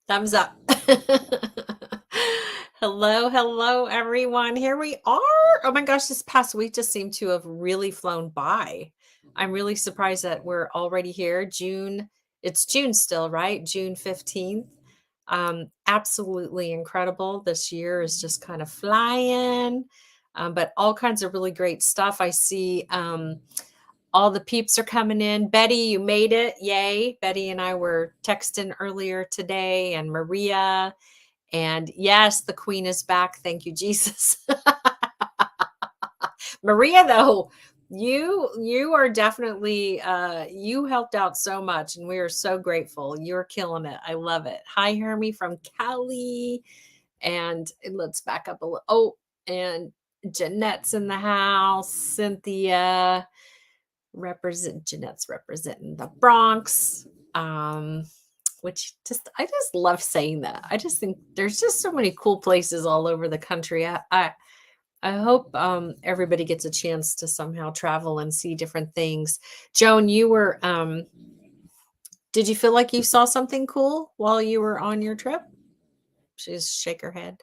Thumbs up. Hello, hello, everyone. Here we are. Oh my gosh, this past week just seemed to have really flown by. I'm really surprised that we're already here. It's June still, right? June 15th. Absolutely incredible. This year is just kind of flying, but all kinds of really great stuff. I see all the peeps are coming in. Betty, you made it. Yay. Betty and I were texting earlier today, and Maria. And yes, the queen is back. Thank you, Jesus. Maria, though, you are definitely you helped out so much, and we are so grateful. You're killing it. I love it. Hi, Hermie from Cali. And let's back up a little. Oh, and Jeanette's in the house. Cynthia Jeanette's representing the Bronx. Which I just love saying that. I just think there's just so many cool places all over the country. I hope everybody gets a chance to somehow travel and see different things. Joan, you were did you feel like you saw something cool while you were on your trip? She's shake her head.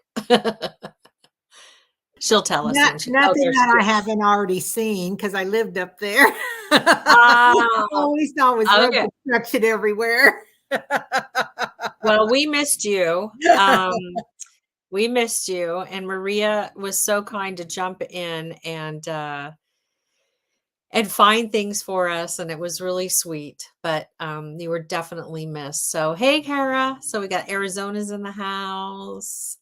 She'll tell us. Nothing that I haven't already seen because I lived up there. All we saw was road construction everywhere. Well, we missed you. We missed you, and Maria was so kind to jump in and find things for us, and it was really sweet. But you were definitely missed. So hey, Kara. So we got Arizona's in the house.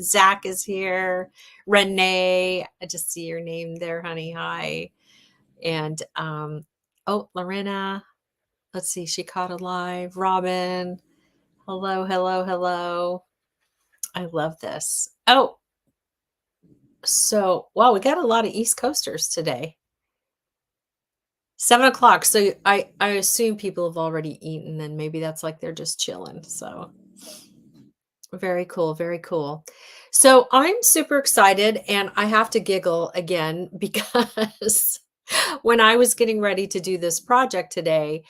Zach is here. Renee, I just see your name there, honey. Hi. And oh, Lorena. Let's see, she caught alive. Robin. Hello, hello, hello. I love this. Oh, so wow, we got a lot of East Coasters today. 7 o'clock. So I assume people have already eaten, and maybe that's like they're just chilling. So very cool, very cool. So I'm super excited, and I have to giggle again because when I was getting ready to do this project today,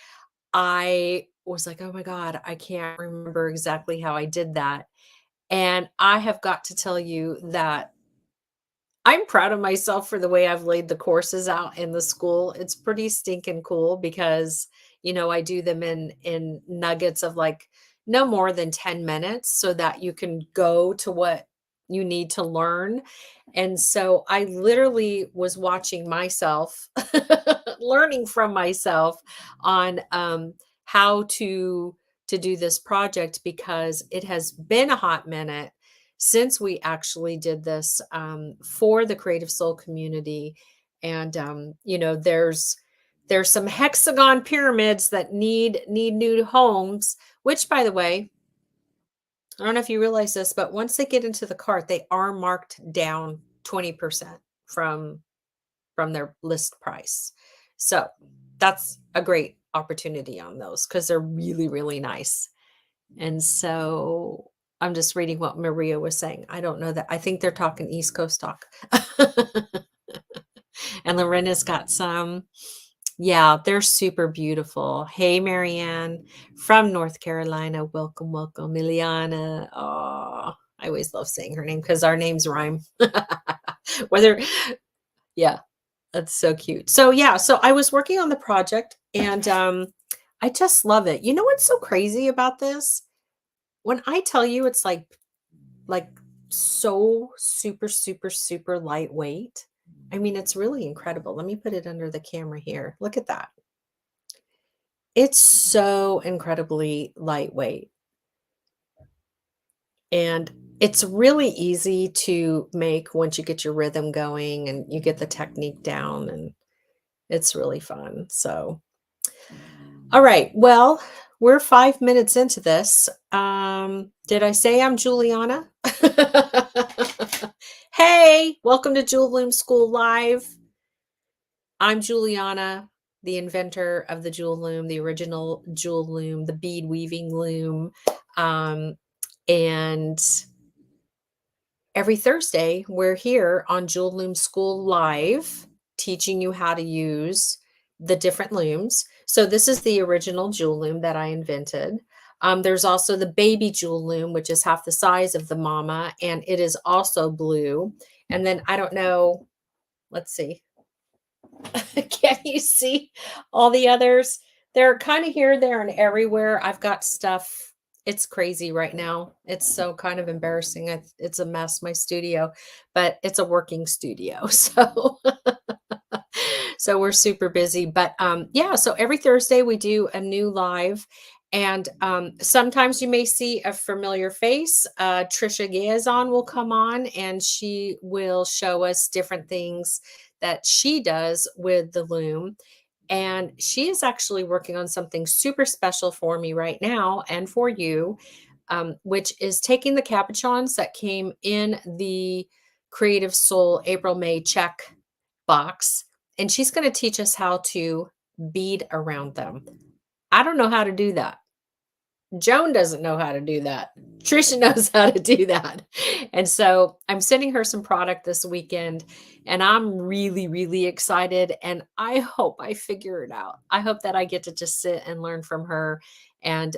I was like, oh my God, I can't remember exactly how I did that. And I have got to tell you that I'm proud of myself for the way I've laid the courses out in the school. It's pretty stinking cool because, I do them in nuggets of like no more than 10 minutes so that you can go to what you need to learn. And so I literally was watching myself, learning from myself on how to do this project because it has been a hot minute since we actually did this for the Creative Soul community. And there's some hexagon pyramids that need new homes, which, by the way, I don't know if you realize this, but once they get into the cart, they are marked down 20% from their list price. So that's a great opportunity on those because they're really, really nice. And so I'm just reading what Maria was saying. I don't know that. I think they're talking East Coast talk. And Lorena's got some. Yeah, they're super beautiful. Hey, Marianne from North Carolina. Welcome, welcome. Miliana. Oh, I always love saying her name because our names rhyme. Yeah, that's so cute. So yeah, so I was working on the project and I just love it. You know what's so crazy about this? When I tell you it's like so super, super, super lightweight. I mean, it's really incredible. Let me put it under the camera here. Look at that. It's so incredibly lightweight. And it's really easy to make once you get your rhythm going and you get the technique down, and it's really fun. So, all right. Well, we're 5 minutes into this. Did I say I'm Juliana? Hey, welcome to Jewel Loom School Live. I'm Juliana, the inventor of the Jewel Loom, the original Jewel Loom, the bead weaving loom. And every Thursday, we're here on Jewel Loom School Live, teaching you how to use the different looms. So this is the original jewel loom that I invented. There's also the baby jewel loom, which is half the size of the mama, and it is also blue. And then I don't know, let's see. Can you see all the others? They're kind of here, there, and everywhere. I've got stuff. It's crazy right now. It's so kind of embarrassing. It's a mess, my studio, but it's a working studio. So so we're super busy. But yeah, so every Thursday we do a new live. And sometimes you may see a familiar face. Trisha Gazon will come on and she will show us different things that she does with the loom. And she is actually working on something super special for me right now and for you, which is taking the capuchons that came in the Creative Soul April May check box, and she's going to teach us how to bead around them. I don't know how to do that. Joan doesn't know how to do that. Trisha knows how to do that. And so I'm sending her some product this weekend, and I'm really, really excited. And I hope I figure it out. I hope that I get to just sit and learn from her. And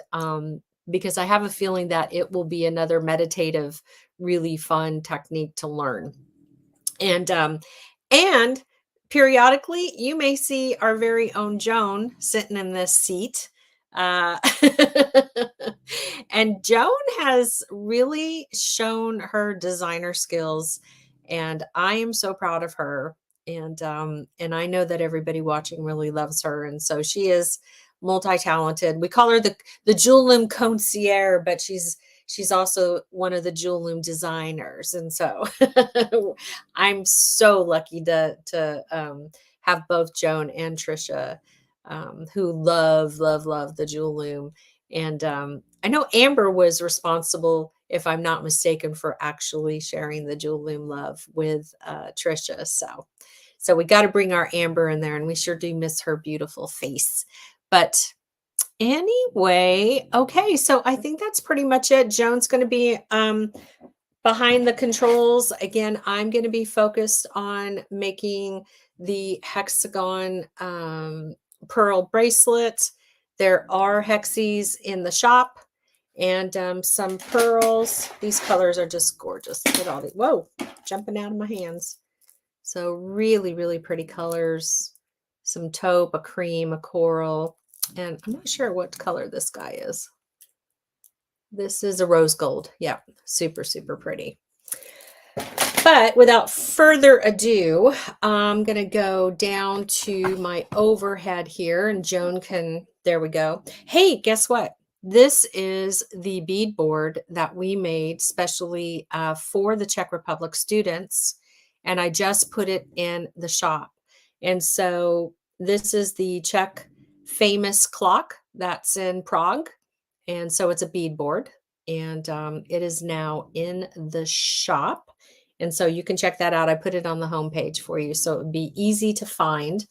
because I have a feeling that it will be another meditative, really fun technique to learn. And periodically you may see our very own Joan sitting in this seat. And Joan has really shown her designer skills, and I am so proud of her. And I know that everybody watching really loves her, and so she is multi-talented. We call her the Jewel Loom concierge, but she's also one of the Jewel Loom designers. And so I'm so lucky to have both Joan and Trisha, who love the Jewel Loom. And I know Amber was responsible, if I'm not mistaken, for actually sharing the Jewel Loom love with Trisha. So we got to bring our Amber in there, and we sure do miss her beautiful face. But anyway, okay, so I think that's pretty much it. Joan's going to be behind the controls. Again, I'm going to be focused on making the hexagon pearl bracelet. There are hexies in the shop, and some pearls. These colors are just gorgeous. Look at all these. Whoa, jumping out of my hands. So really, really pretty colors. Some taupe, a cream, a coral. And I'm not sure what color this guy is. This is a rose gold. Yeah, super, super pretty. But without further ado, I'm going to go down to my overhead here, and Joan can, there we go. Hey, guess what? This is the bead board that we made specially for the Czech Republic students, and I just put it in the shop. And so this is the Czech famous clock that's in Prague. And so it's a bead board, and it is now in the shop. And so you can check that out. I put it on the homepage for you, so it would be easy to find.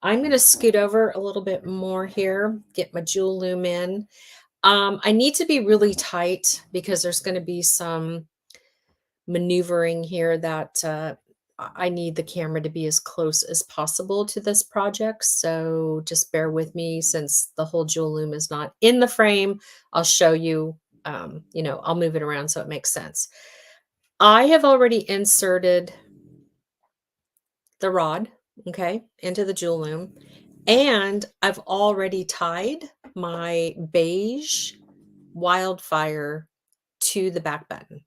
I'm going to scoot over a little bit more here, get my Jewel Loom in. I need to be really tight because there's going to be some maneuvering here that I need the camera to be as close as possible to this project. So just bear with me, since the whole Jewel Loom is not in the frame. I'll show you, I'll move it around so it makes sense. I have already inserted the rod, okay, into the Jewel Loom, and I've already tied my beige Wildfire to the back button.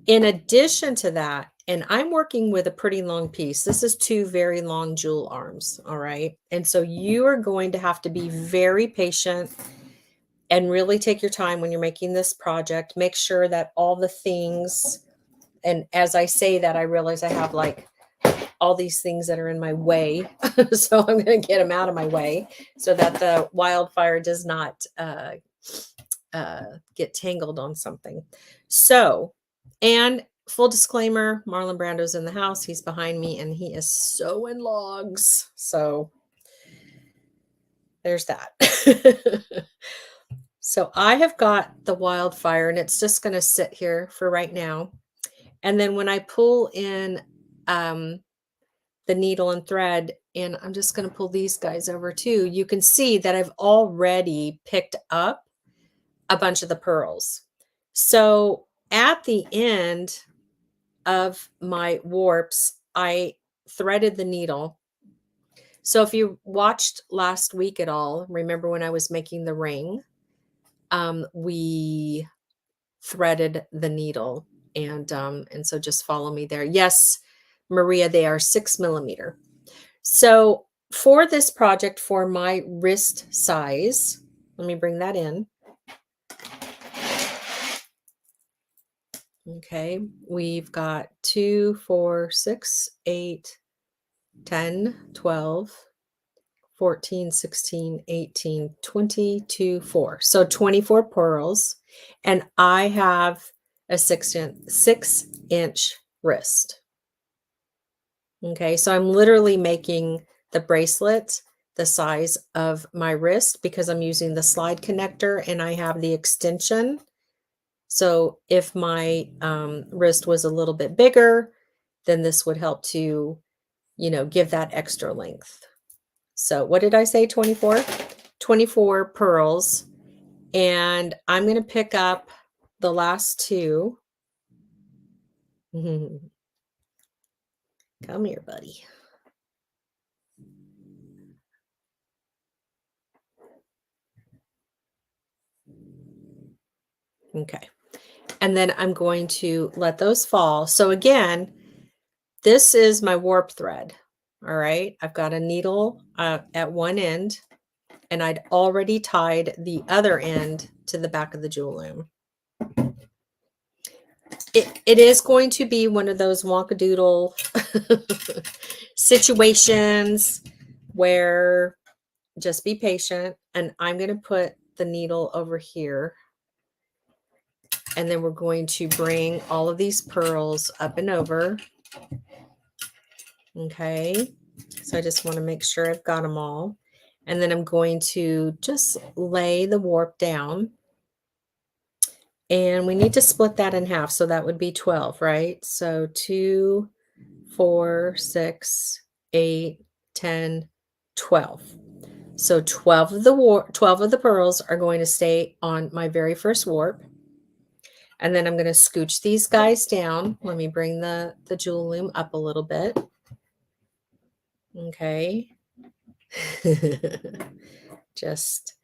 In addition to that, and I'm working with a pretty long piece. This is 2 very long jewel arms, all right? And so you are going to have to be very patient and really take your time when you're making this project. Make sure that all the things, and as I say that, I realize I have like all these things that are in my way. So I'm going to get them out of my way so that the Wildfire does not get tangled on something. So, and full disclaimer, Marlon Brando's in the house. He's behind me, and he is sewing logs. So there's that. So I have got the Wildfire, and it's just going to sit here for right now. And then when I pull in the needle and thread, And I'm just going to pull these guys over too. You can see that I've already picked up a bunch of the pearls. So at the end of my warps, I threaded the needle. So if you watched last week at all, remember when I was making the ring, we threaded the needle, and so just follow me there. Yes, Maria, they are 6mm. So for this project, for my wrist size, let me bring that in. Okay, we've got 2, 4, 6, 8, 10, 12, 14, 16, 18, 22, 4. So 24 pearls. And I have a 6-inch wrist. Okay, so I'm literally making the bracelet the size of my wrist because I'm using the slide connector and I have the extension. So if my wrist was a little bit bigger, then this would help to, give that extra length. So what did I say? 24? 24 pearls. And I'm going to pick up the last 2. Come here, buddy. Okay. And then I'm going to let those fall. So again, this is my warp thread. All right. I've got a needle at one end, and I'd already tied the other end to the back of the jewel loom. It is going to be one of those wonkadoodle situations where just be patient. And I'm going to put the needle over here. And then we're going to bring all of these pearls up and over. Okay. So I just want to make sure I've got them all. And then I'm going to just lay the warp down. And we need to split that in half. So that would be 12, right? So 2, 4, 6, 8, 10, 12. So 12 of the pearls are going to stay on my very first warp. And then I'm going to scooch these guys down. Let me bring the jewel loom up a little bit. Okay. Just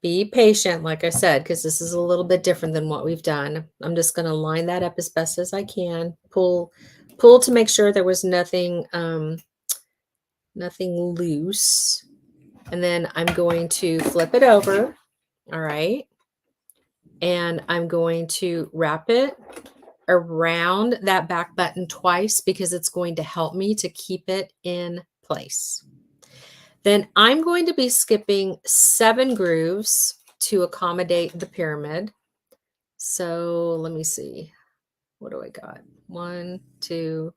be patient, like I said, because this is a little bit different than what we've done. I'm just going to line that up as best as I can. Pull to make sure there was nothing loose. And then I'm going to flip it over. All right. And I'm going to wrap it around that back button twice because it's going to help me to keep it in place. Then I'm going to be skipping 7 grooves to accommodate the pyramid. So let me see. What do I got? 1, 2,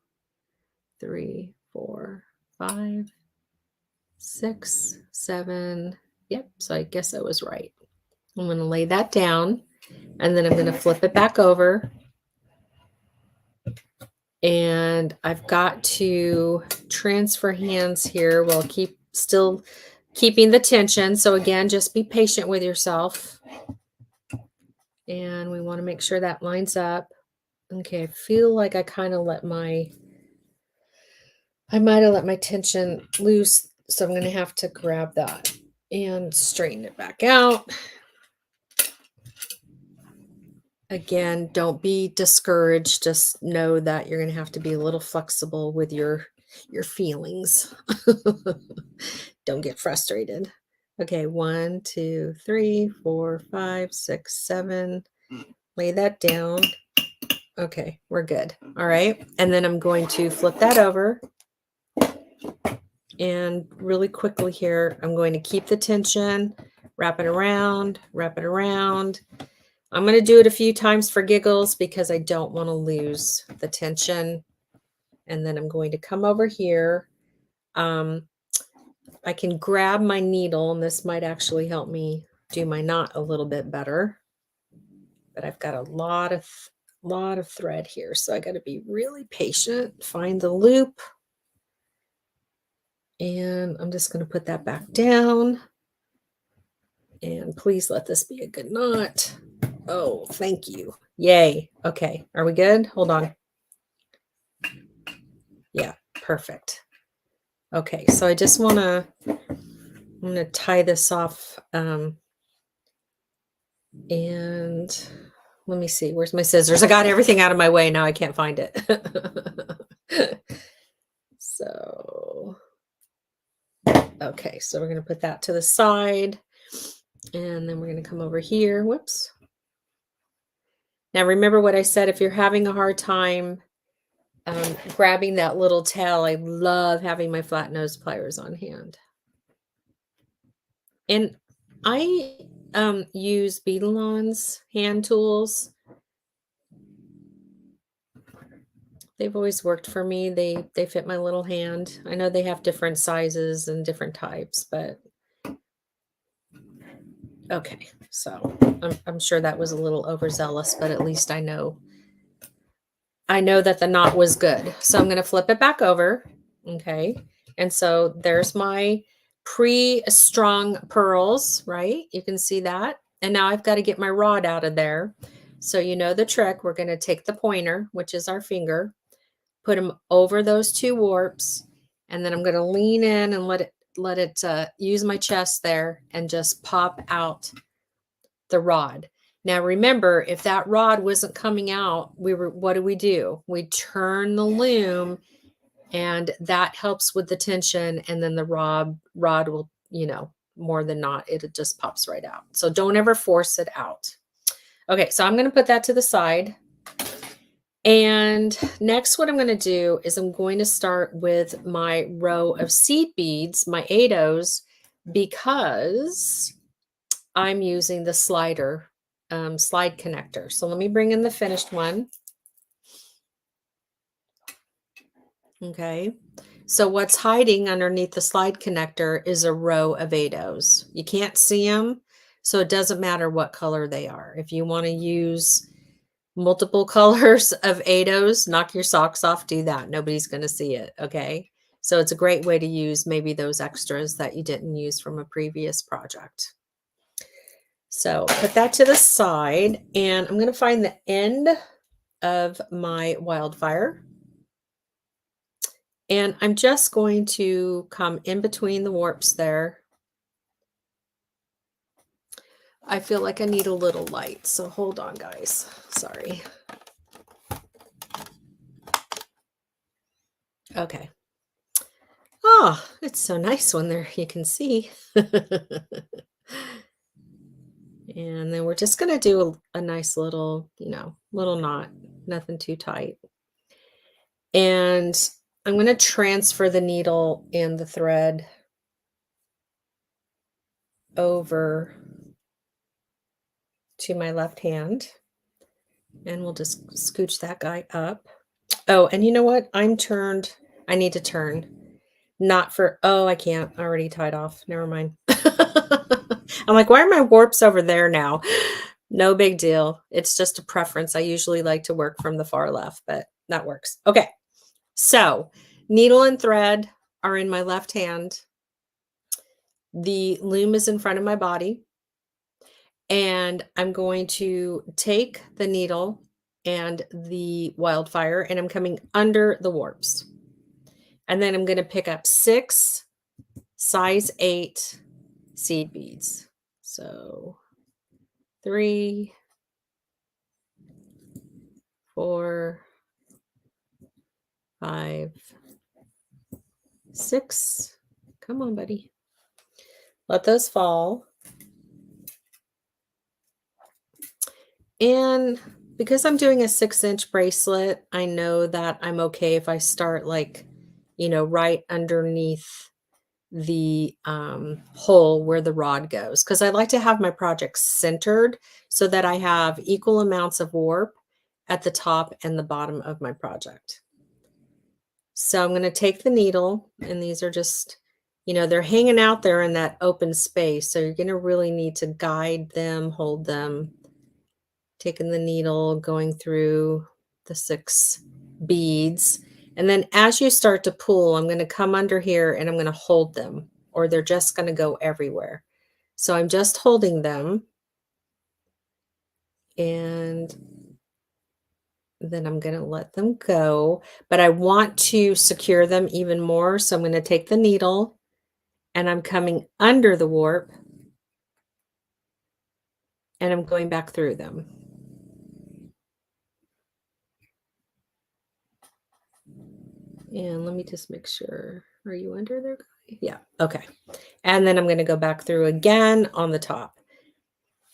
3, 4, 5, 6, 7. Yep. So I guess I was right. I'm going to lay that down and then I'm going to flip it back over. And I've got to transfer hands here while still keeping the tension. So again, just be patient with yourself. And we want to make sure that lines up. Okay, I feel like I kind of I might have let my tension loose. So I'm going to have to grab that and straighten it back out. Again, don't be discouraged. Just know that you're going to have to be a little flexible with your feelings. Don't get frustrated. Okay, 1, 2, 3, 4, 5, 6, 7. Lay that down. Okay, we're good. All right. And then I'm going to flip that over. And really quickly here, I'm going to keep the tension, wrap it around, wrap it around. I'm going to do it a few times for giggles because I don't want to lose the tension. And then I'm going to come over here. I can grab my needle, and this might actually help me do my knot a little bit better. But I've got a lot of thread here, so I got to be really patient. Find the loop. And I'm just going to put that back down. And please let this be a good knot. Oh, thank you. Yay. Okay. Are we good? Hold on. Yeah, perfect. Okay. So I just want to, I'm going to tie this off. And let me see. Where's my scissors? I got everything out of my way. Now I can't find it. So, okay. So we're going to put that to the side. And then we're going to come over here. Whoops. Now, remember what I said, if you're having a hard time grabbing that little tail, I love having my flat nose pliers on hand. And I use Beadalon's hand tools. They've always worked for me. They fit my little hand. I know they have different sizes and different types, but okay. So I'm sure that was a little overzealous, but at least I know that the knot was good. So I'm going to flip it back over. Okay. And so there's my pre-strung pearls, right? You can see that. And now I've got to get my rod out of there. So you know the trick. We're going to take the pointer, which is our finger, put them over those two warps, and then I'm going to lean in and let it use my chest there and just pop out the rod. Now remember, if that rod wasn't coming out, what do? We turn the loom, and that helps with the tension, and then the rod will, more than not, it just pops right out. So don't ever force it out. Okay, so I'm going to put that to the side. And next, what I'm going to do is I'm going to start with my row of seed beads, my 8/0s, because I'm using the slide connector. So let me bring in the finished one. Okay. So what's hiding underneath the slide connector is a row of 8/0s. You can't see them, so it doesn't matter what color they are. If you want to use multiple colors of 8/0s, knock your socks off, do that. Nobody's going to see it. Okay. So it's a great way to use maybe those extras that you didn't use from a previous project. So put that to the side, and I'm going to find the end of my wildfire. And I'm just going to come in between the warps there. I feel like I need a little light, so hold on, guys. Sorry. Okay. Oh, it's so nice when you can see. And then we're just going to do a nice little, little knot, nothing too tight. And I'm going to transfer the needle and the thread over to my left hand. And we'll just scooch that guy up. Oh, and you know what? I'm turned. I need to turn. Not for, I can't. I already tied off. Never mind. I'm like, why are my warps over there now? No big deal. It's just a preference. I usually like to work from the far left, but that works. Okay. So needle and thread are in my left hand. The loom is in front of my body. And I'm going to take the needle and the wildfire, and I'm coming under the warps. And then I'm going to pick up 6 size 8 seed beads. So 3, 4, 5, 6. Come on, buddy. Let those fall. And because I'm doing a 6-inch bracelet, I know that I'm okay if I start right underneath the hole where the rod goes, because I like to have my project centered so that I have equal amounts of warp at the top and the bottom of my project. So I'm going to take the needle, and these are just, they're hanging out there in that open space. So you're going to really need to guide them, hold them, taking the needle, going through the 6 beads. And then as you start to pull, I'm going to come under here and I'm going to hold them, or they're just going to go everywhere. So I'm just holding them, and then I'm going to let them go, but I want to secure them even more. So I'm going to take the needle and I'm coming under the warp and I'm going back through them. And let me just make sure. Are you under there? Yeah. Okay. And then I'm going to go back through again on the top.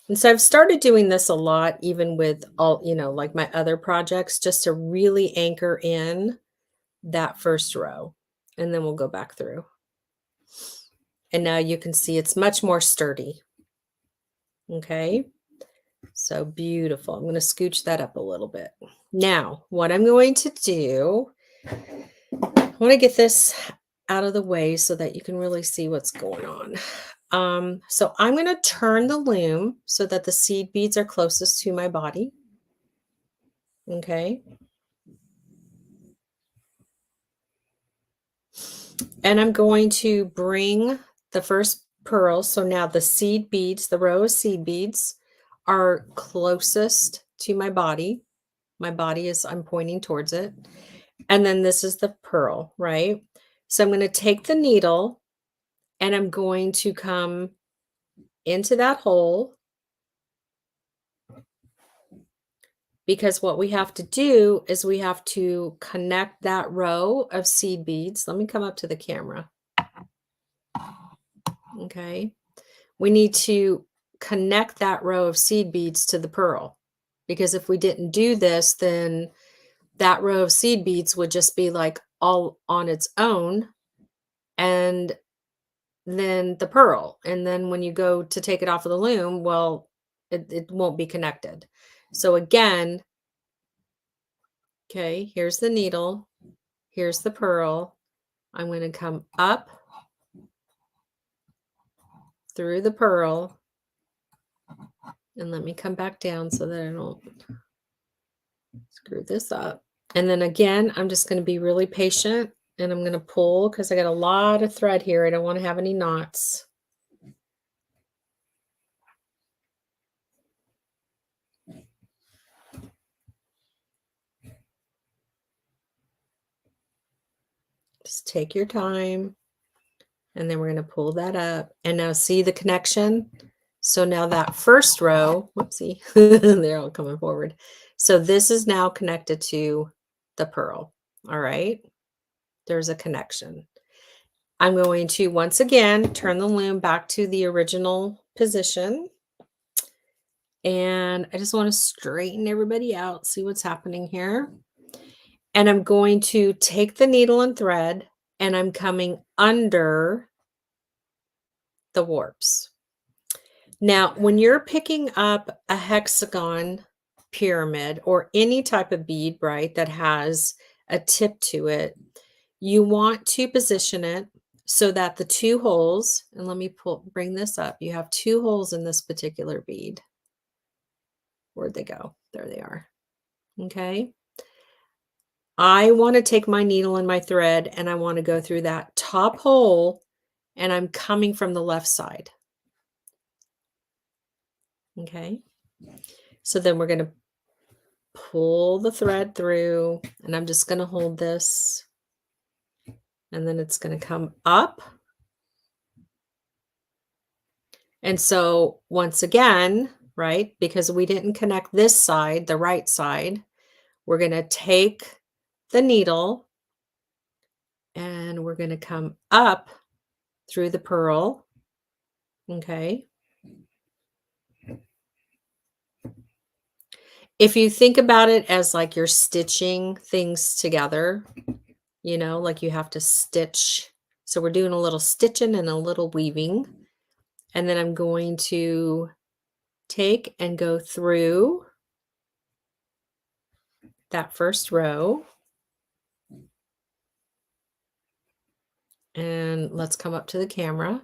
And so I've started doing this a lot, even with all, like my other projects, just to really anchor in that first row. And then we'll go back through. And now you can see it's much more sturdy. Okay. So beautiful. I'm going to scooch that up a little bit. Now, what I'm going to do, I want to get this out of the way so that you can really see what's going on. So I'm going to turn the loom so that the seed beads are closest to my body. Okay. And I'm going to bring the first pearl. So now the seed beads, the row of seed beads are closest to my body. My body is, I'm pointing towards it. And then this is the pearl, right? So I'm going to take the needle and I'm going to come into that hole, because what we have to do is we have to connect that row of seed beads. Let me come up to the camera. Okay. We need to connect that row of seed beads to the pearl, because if we didn't do this, then that row of seed beads would just be like all on its own, and then the pearl. And then when you go to take it off of the loom, well, it won't be connected. So again, okay, here's the needle, here's the pearl. I'm going to come up through the pearl, and let me come back down so that I don't screw this up. And then again, I'm just going to be really patient, and I'm going to pull because I got a lot of thread here. I don't want to have any knots. Just take your time, and then we're going to pull that up. And now see the connection? So now that first row, whoopsie, they're all coming forward. So this is now connected to the pearl. All right. There's a connection. I'm going to once again turn the loom back to the original position. And I just want to straighten everybody out, see what's happening here. And I'm going to take the needle and thread, and I'm coming under the warps. Now, when you're picking up a hexagon pyramid or any type of bead, right, that has a tip to it, you want to position it so that the two holes, and let me bring this up. You have two holes in this particular bead. Where'd they go? There they are. Okay. I want to take my needle and my thread, and I want to go through that top hole, and I'm coming from the left side. Okay. So then we're going to pull the thread through, and I'm just going to hold this, and then it's going to come up. And so once again, right, because we didn't connect this side, the right side, we're going to take the needle and we're going to come up through the pearl. Okay. If you think about it as like you're stitching things together, like you have to stitch. So we're doing a little stitching and a little weaving. And then I'm going to take and go through that first row. And let's come up to the camera.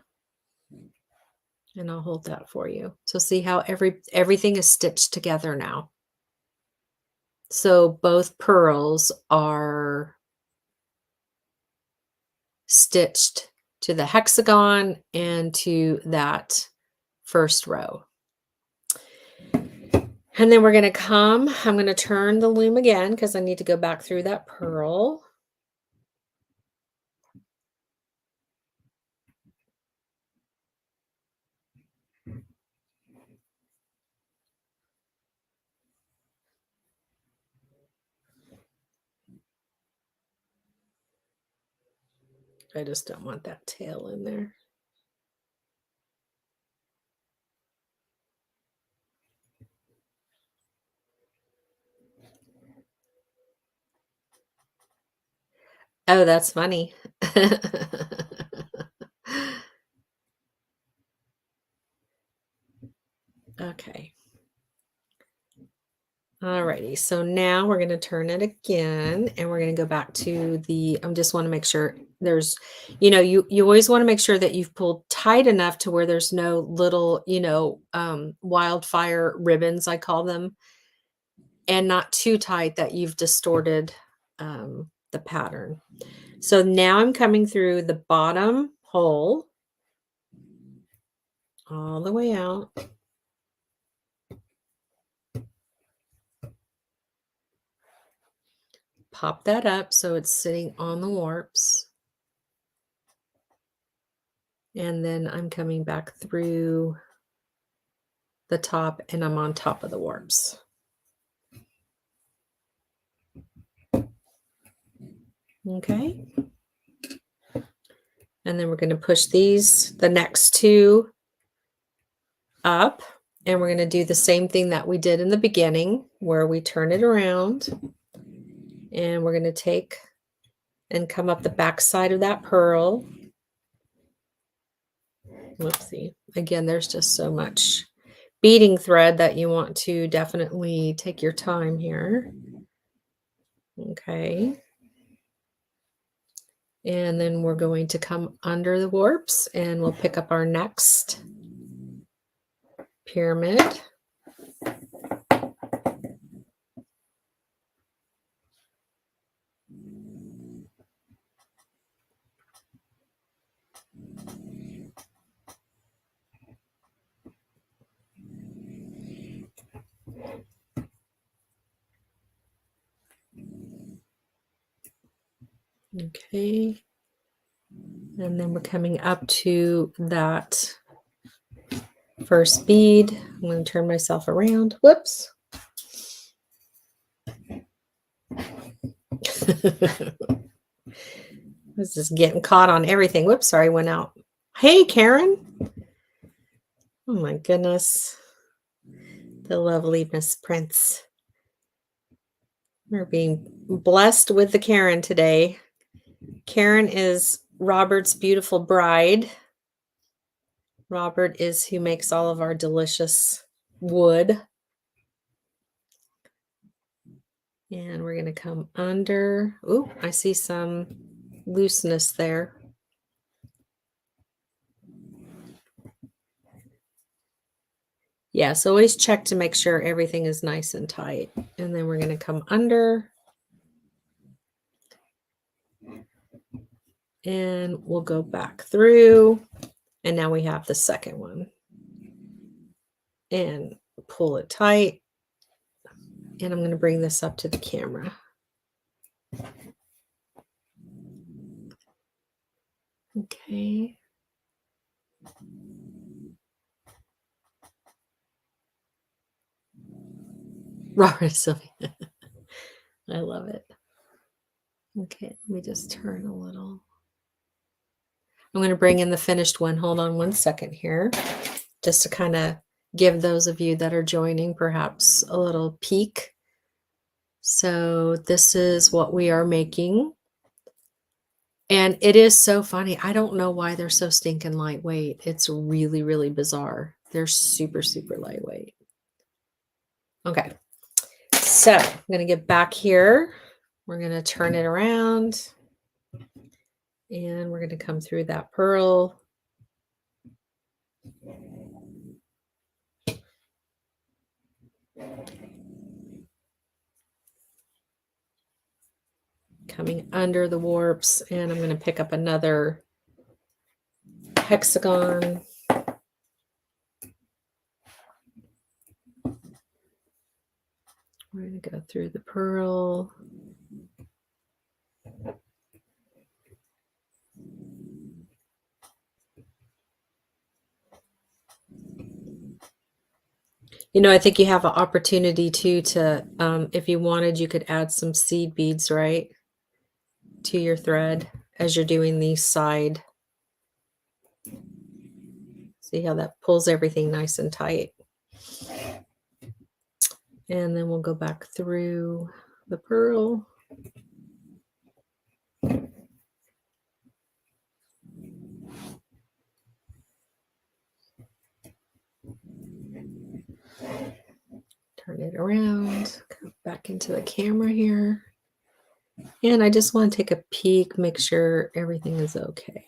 And I'll hold that for you. So see how everything is stitched together now. So both pearls are stitched to the hexagon and to that first row. And then we're going to I'm going to turn the loom again because I need to go back through that purl. I just don't want that tail in there. Oh, that's funny. Okay. Alrighty, so now we're going to turn it again and we're going to go back to the, I just want to make sure there's, you always want to make sure that you've pulled tight enough to where there's no little, wildfire ribbons, I call them, and not too tight that you've distorted the pattern. So now I'm coming through the bottom hole all the way out. Pop that up so it's sitting on the warps. And then I'm coming back through the top and I'm on top of the warps. Okay. And then we're going to push the next two up, and we're going to do the same thing that we did in the beginning where we turn it around and we're going to take and come up the back side of that purl. Whoopsie. Again, there's just so much beading thread that you want to definitely take your time here. Okay. And then we're going to come under the warps and we'll pick up our next pyramid. Okay. And then we're coming up to that first bead. I'm going to turn myself around. Whoops. This is getting caught on everything. Whoops, sorry, went out. Hey, Karen. Oh my goodness. The lovely Miss Prince. We're being blessed with the Karen today. Karen is Robert's beautiful bride. Robert is who makes all of our delicious wood. And we're going to come under. Ooh, I see some looseness there. Yeah, so always check to make sure everything is nice and tight. And then we're going to come under. And we'll go back through. And now we have the second one. And pull it tight. And I'm going to bring this up to the camera. Okay. Robert Sylvia. I love it. Okay, let me just turn a little. I'm going to bring in the finished one. Hold on one second here, just to kind of give those of you that are joining perhaps a little peek. So this is what we are making. And it is so funny. I don't know why they're so stinking lightweight. It's really, really bizarre. They're super, super lightweight. Okay. So I'm going to get back here. We're going to turn it around. And we're going to come through that purl. Come coming under the warps, and I'm going to pick up another hexagon. We're going to go through the pearl. You know, I think you have an opportunity too to, if you wanted, you could add some seed beads, right, to your thread as you're doing these side. See how that pulls everything nice and tight. And then we'll go back through the pearl. Turn it around, come back into the camera here. And I just want to take a peek, make sure everything is okay.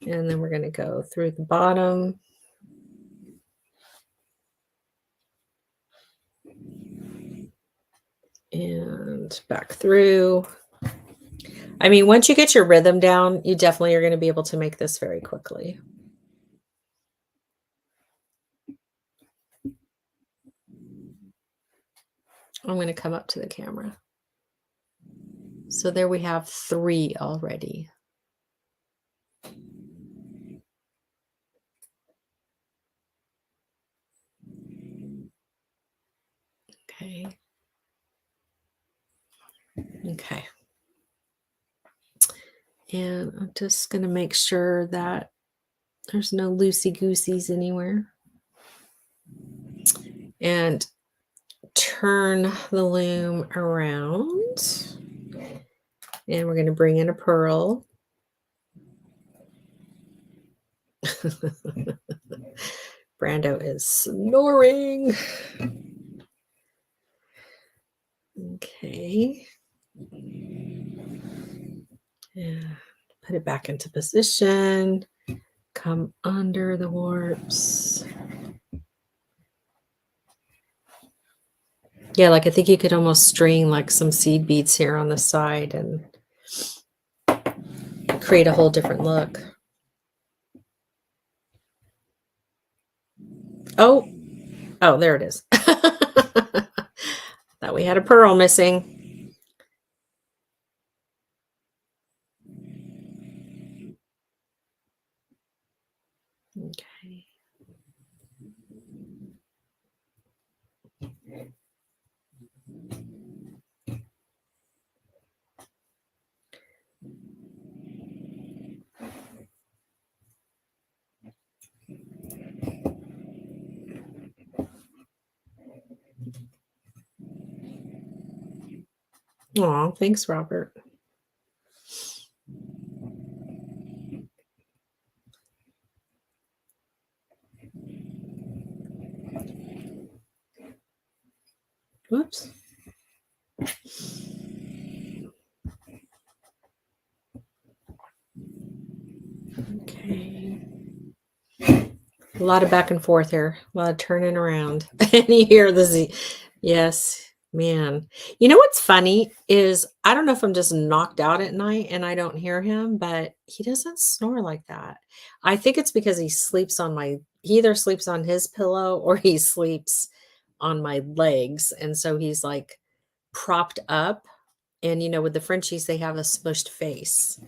And then we're going to go through the bottom. And back through. I mean, once you get your rhythm down, you definitely are going to be able to make this very quickly. I'm going to come up to the camera. So there we have 3 already. Okay. Okay. And I'm just going to make sure that there's no loosey-gooseys anywhere. And turn the loom around. And we're going to bring in a pearl. Brando is snoring. Okay. Yeah. Put it back into position. Come under the warps. Yeah, like I think you could almost string like some seed beads here on the side and create a whole different look. Oh, there it is. Thought we had a pearl missing. Okay. Aw, thanks, Robert. Whoops. Okay. A lot of back and forth here. A lot of turning around. And you hear the Z. Yes, man. You know what's funny is I don't know if I'm just knocked out at night and I don't hear him, but he doesn't snore like that. I think it's because he sleeps on he either sleeps on his pillow or he sleeps on my legs. And so he's like propped up. And, you know, with the Frenchies, they have a smushed face.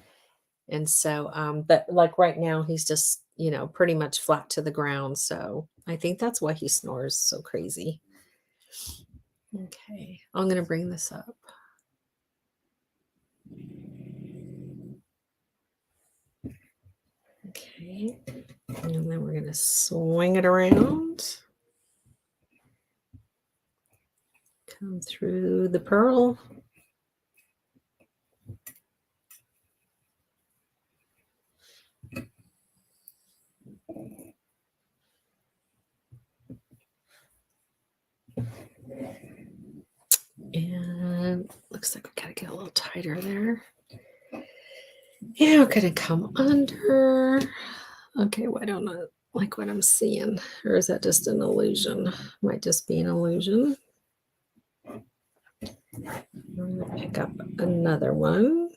And so, but like right now, he's just, you know, pretty much flat to the ground. So I think that's why he snores so crazy. Okay, I'm going to bring this up. Okay, and then we're going to swing it around. Come through the pearl. And looks like we got to get a little tighter there. Yeah, we're going to come under. Okay, well, I don't know, like what I'm seeing. Or is that just an illusion? Might just be an illusion. I'm going to pick up another one.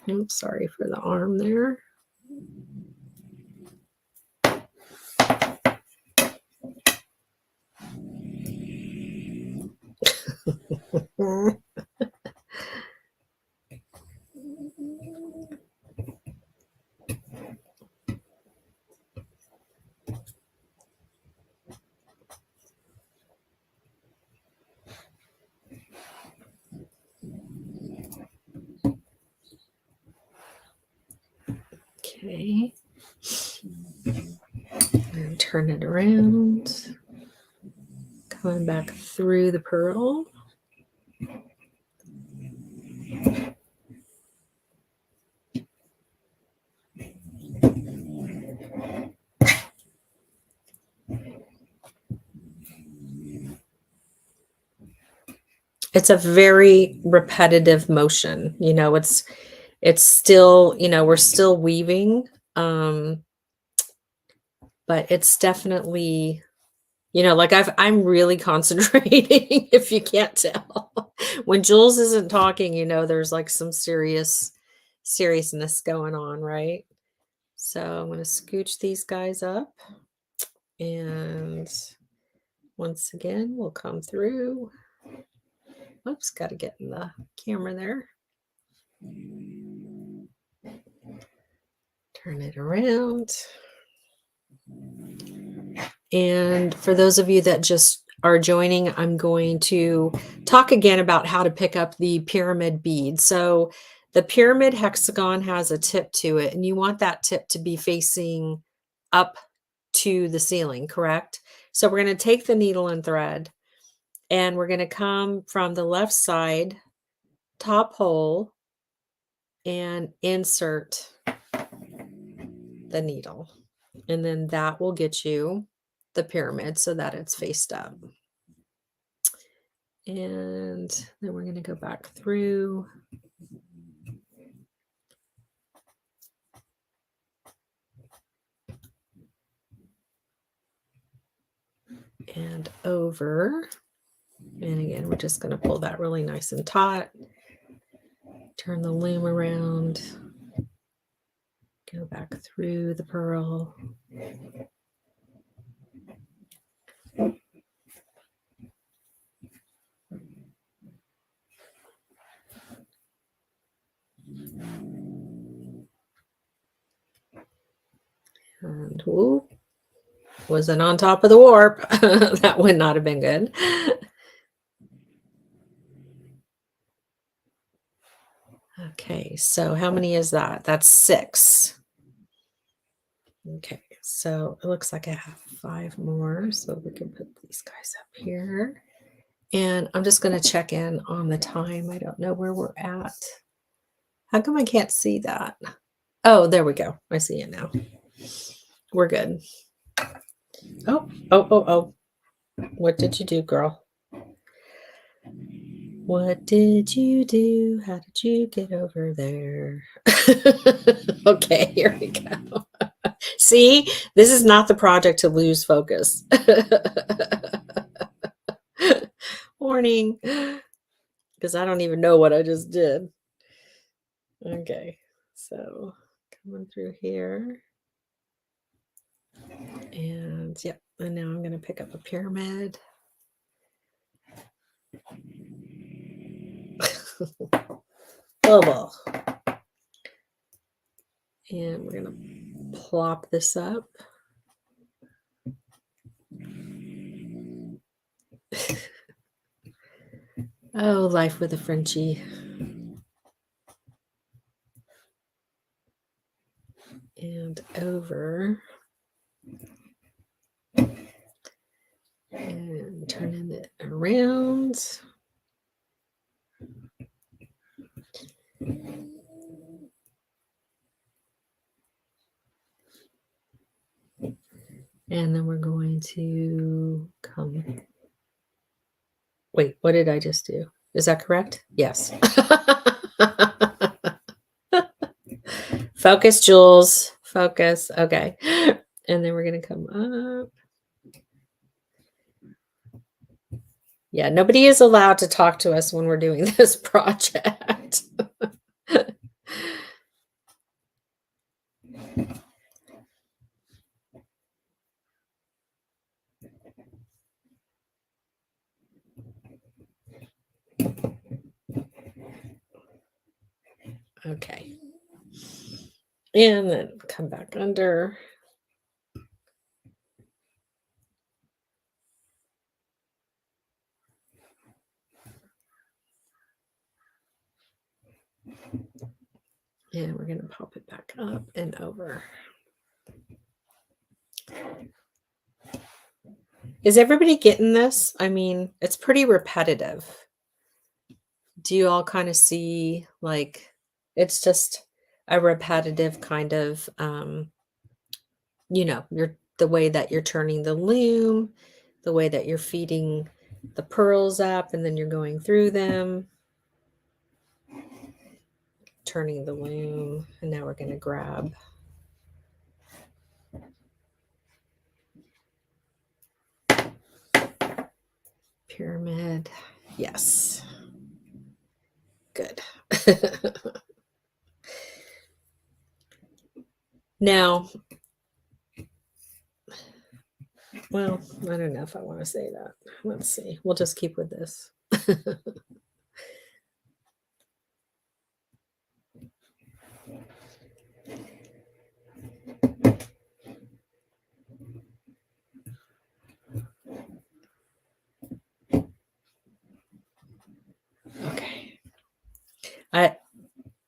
Oops, sorry for the arm there. Okay. And turn it around. Coming back through the pearl. It's a very repetitive motion. You know, it's still, you know, we're still weaving. But it's definitely, you know, like I'm really concentrating, if you can't tell. When Jules isn't talking, you know, there's like some seriousness going on, right? So I'm going to scooch these guys up. And once again, we'll come through. Oops, got to get in the camera there. Turn it around. And for those of you that just are joining, I'm going to talk again about how to pick up the pyramid bead. So the pyramid hexagon has a tip to it, and you want that tip to be facing up to the ceiling, correct? So we're going to take the needle and thread, and we're going to come from the left side, top hole, and insert the needle. And then that will get you the pyramid so that it's faced up. And then we're going to go back through. And over. And again, we're just going to pull that really nice and taut. Turn the loom around. Go back through the pearl. And whoop, wasn't on top of the warp. That would not have been good. Okay, so how many is that? That's 6. Okay, so it looks like I have 5 more, so we can put these guys up here. And I'm just going to check in on the time. I don't know where we're at. How come I can't see that? Oh, there we go. I see it now. We're good. Oh. What did you do, girl? What did you do? How did you get over there? Okay, here we go. See, this is not the project to lose focus. Warning, because I don't even know what I just did. Okay, so coming through here. And yep, and now I'm going to pick up a pyramid. Oh, and we're going to plop this up. Oh, life with a Frenchie. And over. And turning it around. And then we're going to come. Wait, what did I just do? Is that correct? Yes. Focus, Jules. Focus. Okay. And then we're going to come up. Yeah, nobody is allowed to talk to us when we're doing this project. Okay. And then come back under. And we're going to pop it back up and over. Is everybody getting this? I mean, it's pretty repetitive. Do you all kind of see, like, it's just a repetitive kind of, the way that you're turning the loom, the way that you're feeding the pearls up, and then you're going through them, turning the loom, and now we're going to grab. Pyramid. Yes. Good. Now, well, I don't know if I want to say that. Let's see. We'll just keep with this. Okay. I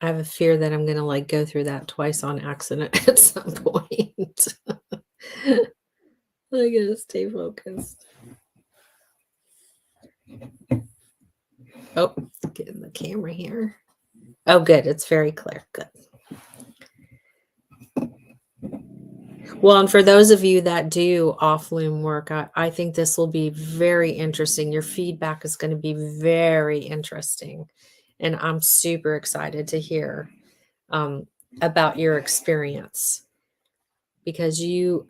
have a fear that I'm going to like go through that twice on accident at some point. I gotta stay focused. Oh, getting the camera here. Oh, good. It's very clear. Good. Well, and for those of you that do off loom work, I think this will be very interesting. Your feedback is going to be very interesting. And I'm super excited to hear about your experience. Because you,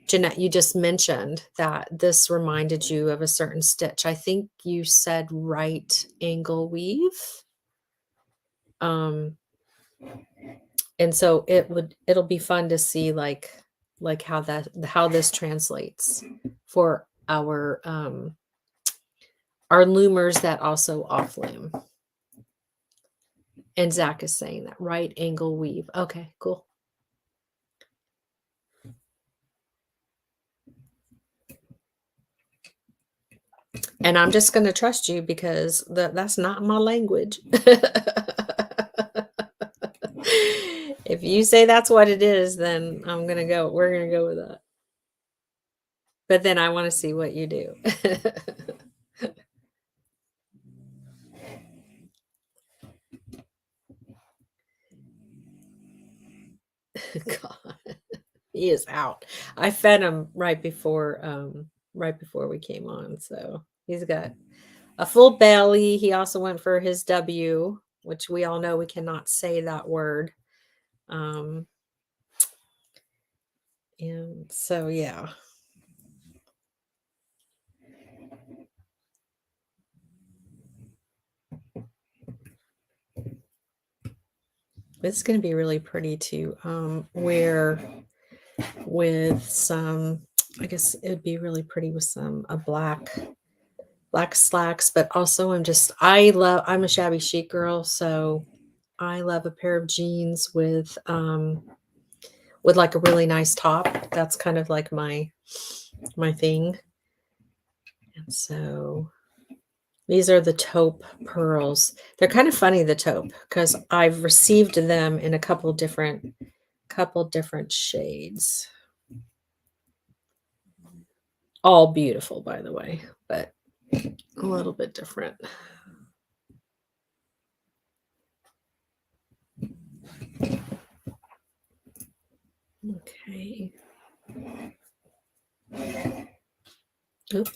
Jeanette, you just mentioned that this reminded you of a certain stitch. I think you said right angle weave. And so it'll be fun to see like how this translates for our loomers that also off loom. And Zach is saying that right angle weave. Okay, cool. And I'm just going to trust you because that's not my language. If you say that's what it is, then we're going to go with that. But then I want to see what you do. God, he is out. I fed him right before we came on. So he's got a full belly. He also went for his W, which we all know we cannot say that word. And so, yeah. This is going to be really pretty to wear with some, I guess it would be really pretty with some black slacks, but also I'm a shabby chic girl, so I love a pair of jeans with like a really nice top. That's kind of like my thing. And so these are the taupe pearls. They're kind of funny, the taupe, because I've received them in a couple different shades. All beautiful, by the way, but a little bit different. Okay. Oop.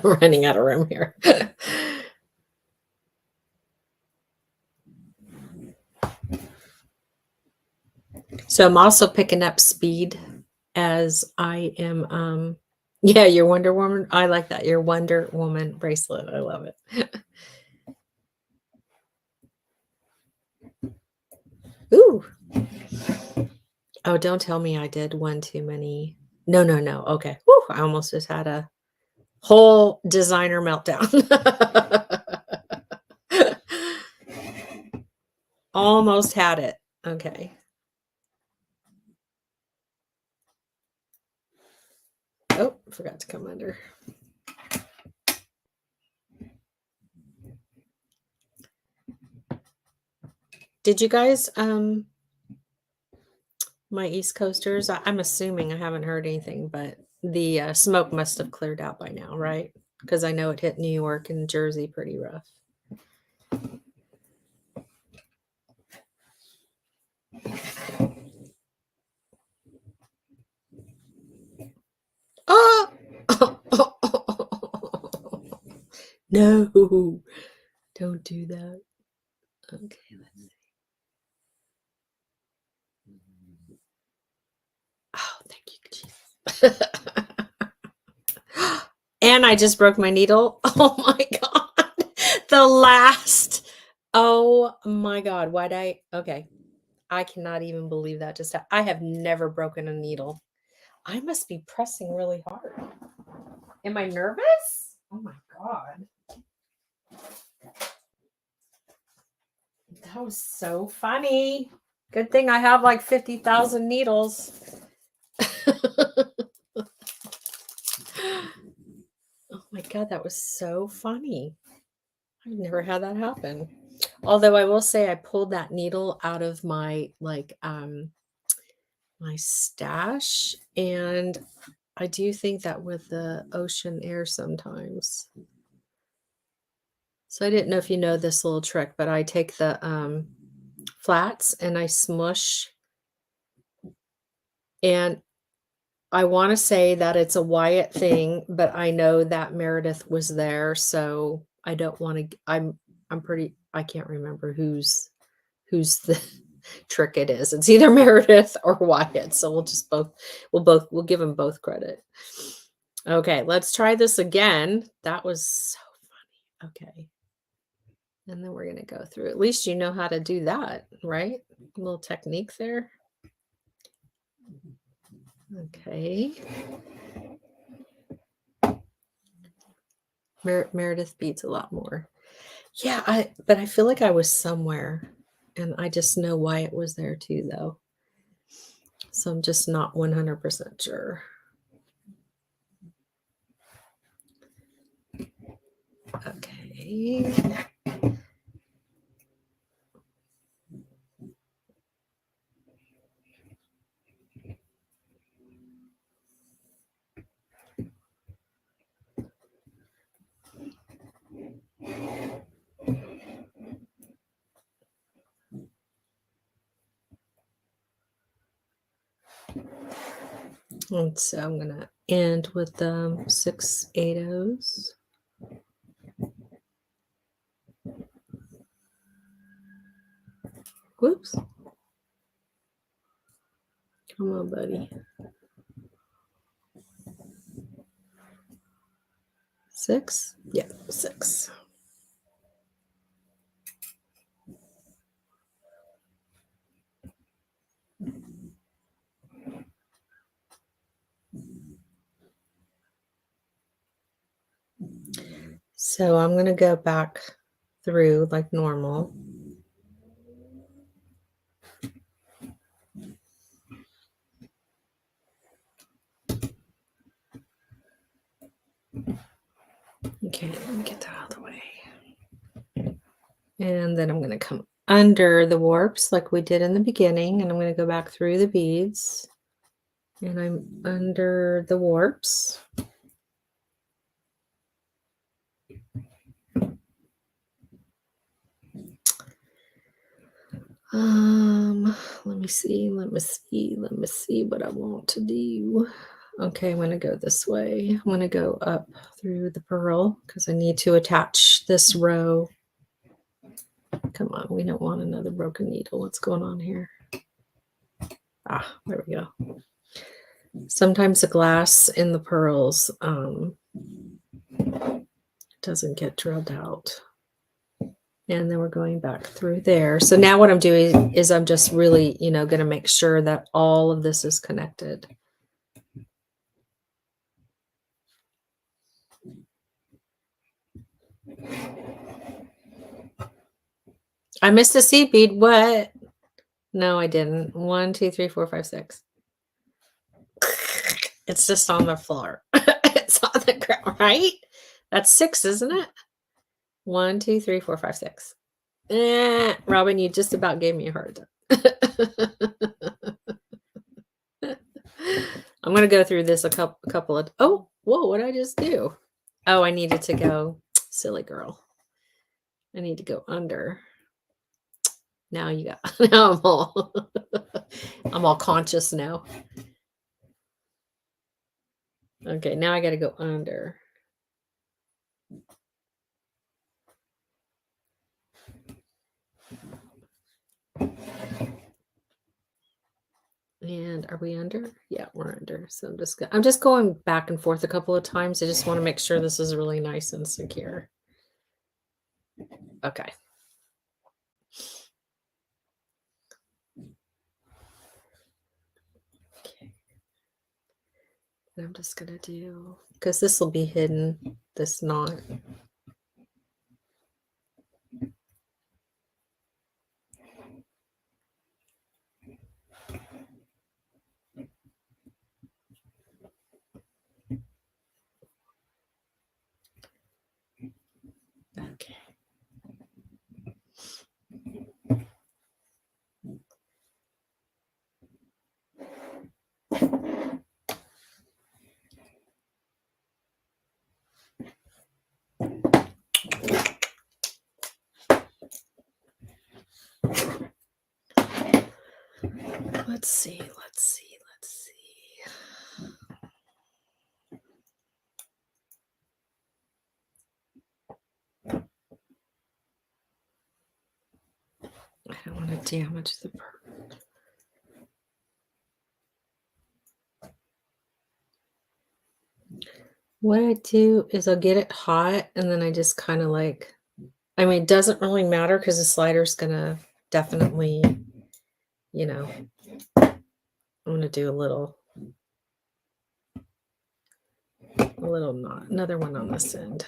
Running out of room here. So I'm also picking up speed as I am, yeah, your Wonder Woman. I like that. Your Wonder Woman bracelet. I love it. Ooh. Oh, don't tell me I did one too many. No, no, no. Okay. Woo, I almost just had a whole designer meltdown. Almost had it. Okay. Oh, forgot to come under. Did you guys, my East Coasters, I'm assuming I haven't heard anything, but the smoke must have cleared out by now, right? Because I know it hit New York and Jersey pretty rough. Oh! No, don't do that. Okay, let's see. Oh, thank you, Jesus. And I just broke my needle. Oh my God. The last. Oh my God. Why'd I? Okay. I cannot even believe that just happened. I have never broken a needle. I must be pressing really hard. Am I nervous? Oh my God. That was so funny. Good thing I have like 50,000 needles. Oh my God, that was so funny. I've never had that happen. Although I will say I pulled that needle out of my my stash, and I do think that with the ocean air sometimes. So I didn't know if you know this little trick, but I take the flats and I smush, and I want to say that it's a Wyatt thing, but I know that Meredith was there, so I don't want to. I'm pretty. I can't remember who's the trick it is. It's either Meredith or Wyatt, so we'll give them both credit. Okay, let's try this again. That was so funny. Okay, and then we're gonna go through. At least you know how to do that, right? A little technique there. Okay. Meredith beats a lot more. Yeah, but I feel like I was somewhere, and I just know why it was there too, though. So I'm just not 100% sure. Okay. And so I'm going to end with 6 8/0s. Whoops. Come on, buddy. 6? Yeah, 6. So I'm going to go back through like normal. Okay, let me get that out of the way. And then I'm going to come under the warps like we did in the beginning, and I'm going to go back through the beads, and I'm under the warps. Let me see what I want to do. Okay, I'm going to go this way. I'm going to go up through the purl because I need to attach this row. Come on, we don't want another broken needle. What's going on here? Ah, there we go. Sometimes the glass in the pearls doesn't get drilled out. And then we're going back through there. So now what I'm doing is I'm just really, going to make sure that all of this is connected. I missed a seed bead. What? No, I didn't. 1, 2, 3, 4, 5, 6. It's just on the floor. It's on the ground, right? That's 6, isn't it? 1, 2, 3, 4, 5, 6. Robin, you just about gave me a heart attack. I'm going to go through this a couple of... Oh, whoa, what did I just do? Oh, I needed to go... Silly girl. I need to go under. Now you got... Now I'm all conscious now. Okay, now I got to go under. And are we under? Yeah, we're under. So I'm just going back and forth a couple of times. I just want to make sure this is really nice and secure. Okay. Okay. And I'm just going to do, because this will be hidden, this knot. Okay. Let's see. I don't want to damage the pearl. What I do is I'll get it hot and then I just kind of like, I mean, it doesn't really matter because the slider's going to definitely, I'm going to do a little knot, another one on this end.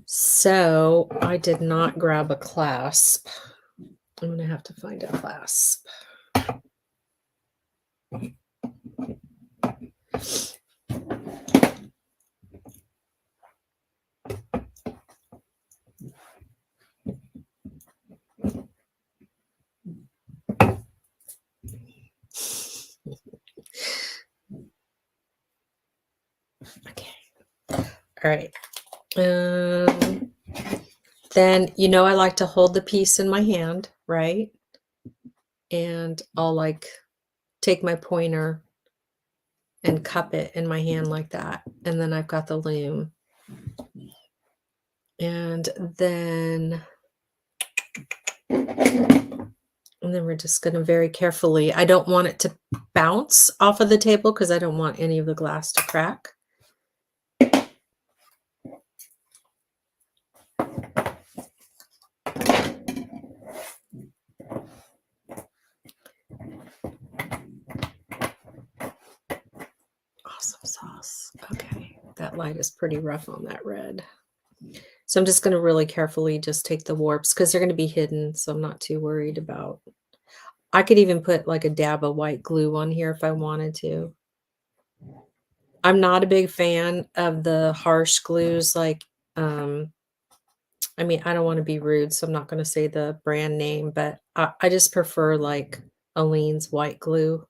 So I did not grab a clasp. I'm going to have to find a clasp. Okay. All right. Then, I like to hold the piece in my hand, right? And I'll like take my pointer and cup it in my hand like that. And then I've got the loom. And then we're just going to very carefully, I don't want it to bounce off of the table because I don't want any of the glass to crack. Awesome sauce. Okay, that light is pretty rough on that red. So I'm just going to really carefully just take the warps because they're going to be hidden. So I'm not too worried about. I could even put like a dab of white glue on here if I wanted to. I'm not a big fan of the harsh glues. Like, I mean, I don't want to be rude, so I'm not going to say the brand name, but I just prefer like Aleene's white glue.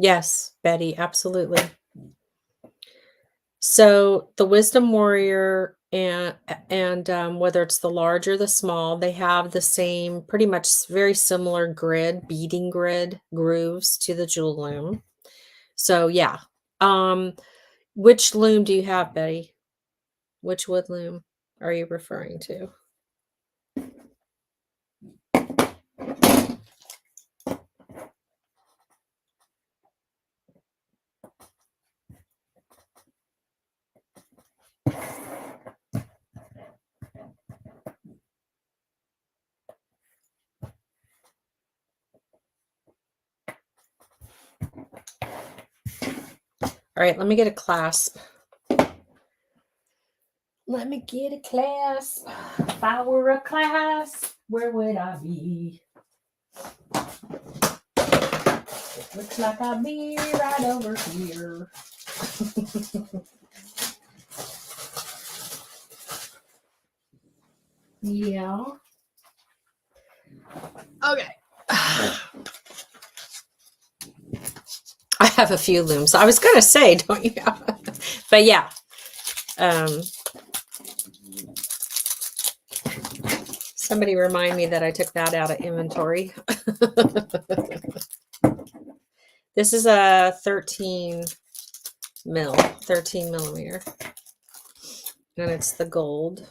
Yes, Betty, absolutely. So the Wisdom Warrior and whether it's the large or the small, they have the same, pretty much very similar grid, beading grid grooves to the Jewel Loom. So yeah. Which loom do you have, Betty? Which wood loom are you referring to? All right, let me get a clasp. Let me get a clasp. If I were a clasp, where would I be? It looks like I'd be right over here. Yeah. Okay. I have a few looms. I was going to say, don't you? But yeah. Somebody remind me that I took that out of inventory. This is a 13 millimeter. And it's the gold.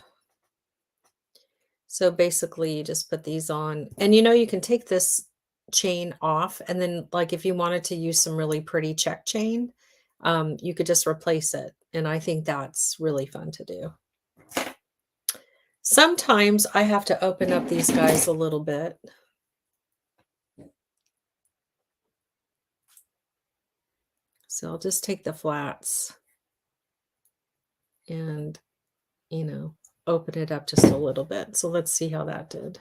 So basically you just put these on, and you can take this chain off, and then like if you wanted to use some really pretty check chain, you could just replace it. And I think that's really fun to do. Sometimes I have to open up these guys a little bit. So I'll just take the flats and, open it up just a little bit. So let's see how that did.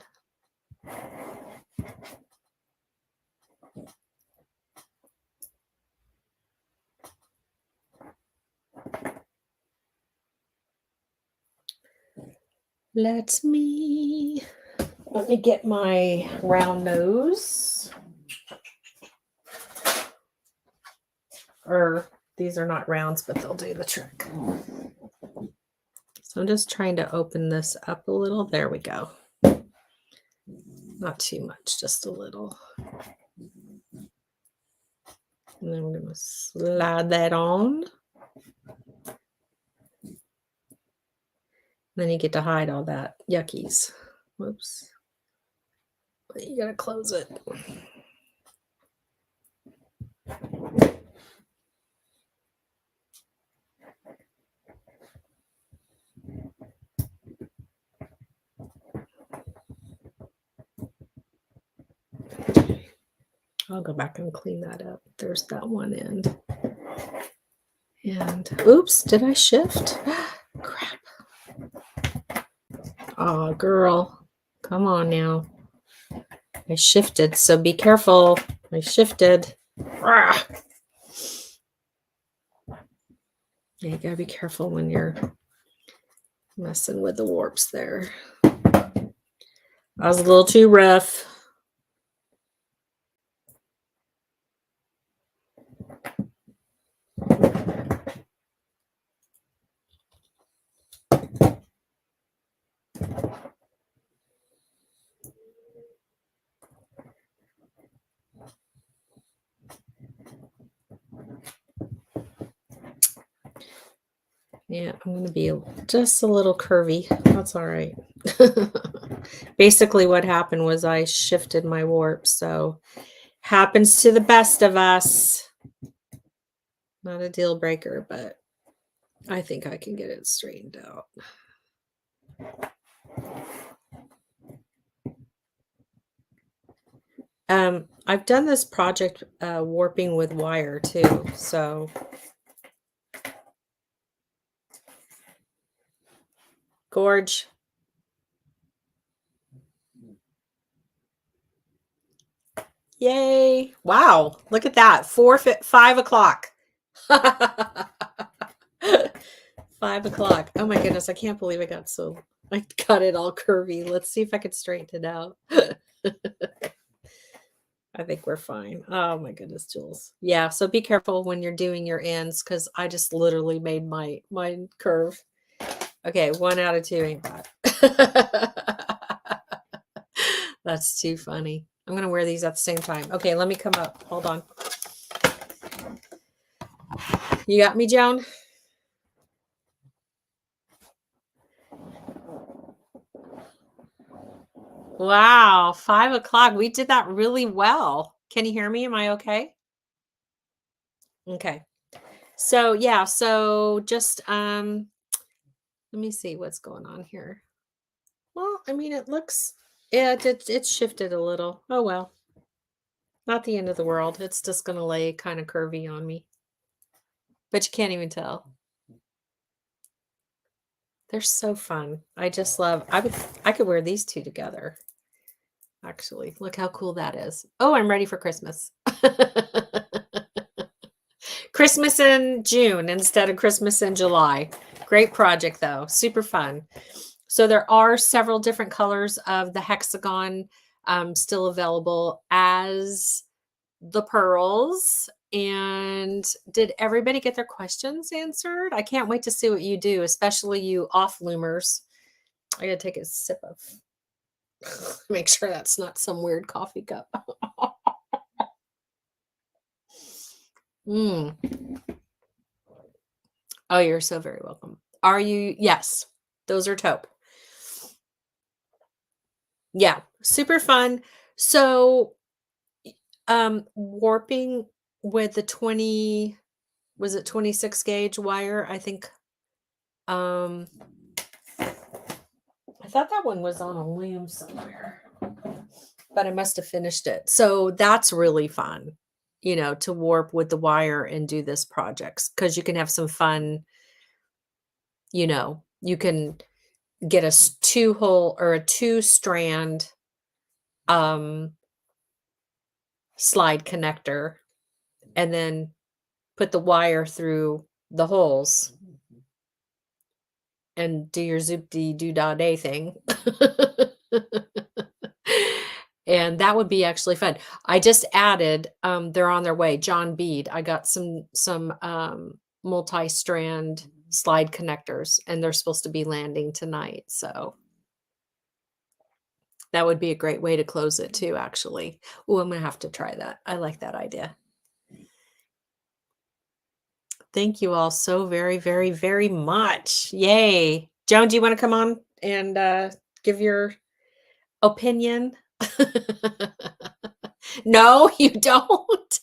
Let me get my round nose. Or these are not rounds, but they'll do the trick. So I'm just trying to open this up a little. There we go. Not too much, just a little. And then we're going to slide that on. Then you get to hide all that yuckies. Whoops. But you got to close it. I'll go back and clean that up. There's that one end. And oops, did I shift? Crap. Oh, girl. Come on now. I shifted, so be careful. I shifted. Ah. Yeah, you gotta be careful when you're messing with the warps there. I was a little too rough. Yeah, I'm going to be just a little curvy. That's all right. Basically, what happened was I shifted my warp. So happens to the best of us. Not a deal breaker, but I think I can get it straightened out. I've done this project warping with wire too. So gorge. Yay. Wow. Look at that. 5 o'clock. 5 o'clock. Oh my goodness. I can't believe I got it all curvy. Let's see if I can straighten it out. I think we're fine. Oh my goodness, Jules. Yeah, so be careful when you're doing your ends because I just literally made my curve. Okay, 1 out of 2 ain't bad. That's too funny. I'm gonna wear these at the same time. Okay, let me come up. Hold on. You got me, Joan? Wow, 5 o'clock. We did that really well. Can you hear me? Am I okay? Okay. So yeah, so just let me see what's going on here. Well, I mean, it looks, yeah, it's shifted a little. Oh well, not the end of the world. It's just gonna lay kind of curvy on me, but you can't even tell. They're so fun. I just love. I could wear these two together. Actually, look how cool that is. Oh, I'm ready for Christmas. Christmas in June instead of Christmas in July. Great project though. Super fun. So there are several different colors of the hexagon still available as the pearls. And did everybody get their questions answered? I can't wait to see what you do, especially you off loomers. I gotta take a sip of, make sure that's not some weird coffee cup. Mm. Oh, you're so very welcome. Are you? Yes, those are taupe. Yeah, super fun. So, warping with the 20, was it 26 gauge wire? I think, I thought that one was on a loom somewhere, but I must have finished it. So that's really fun, you know, to warp with the wire and do this projects because you can have some fun, you know, you can get a 2-hole or a 2-strand slide connector and then put the wire through the holes and do your zoop-de-doo-dah-day thing. And that would be actually fun. I just added, they're on their way, John Bead. I got some multi-strand slide connectors and they're supposed to be landing tonight. So that would be a great way to close it too, actually. Oh, I'm gonna have to try that. I like that idea. Thank you all so very, very, very much. Yay. Joan, do you want to come on and give your opinion? No, you don't.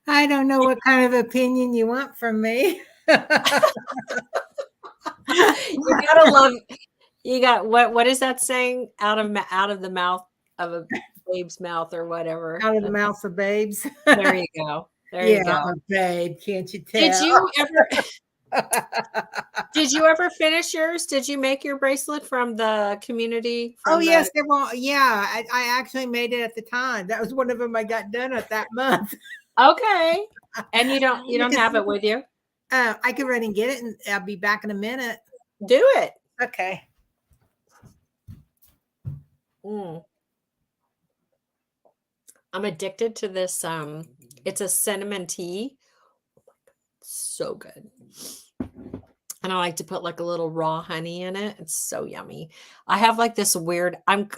I don't know what kind of opinion you want from me. You gotta love. You got what is that saying? Out of the mouth of a babe's mouth or whatever. Out of the mouths of babes. There you go. There you go. Yeah, babe, can't you tell? Did you ever finish yours? Did you make your bracelet from the community? Oh, yes, they were. Yeah, I actually made it at the time. That was one of them I got done at that month. Okay. And you don't have it with you? I can run and get it, and I'll be back in a minute. Do it. Okay. I'm addicted to this. It's a cinnamon tea. So good. And I like to put like a little raw honey in it. It's so yummy. I have like this weird, I'm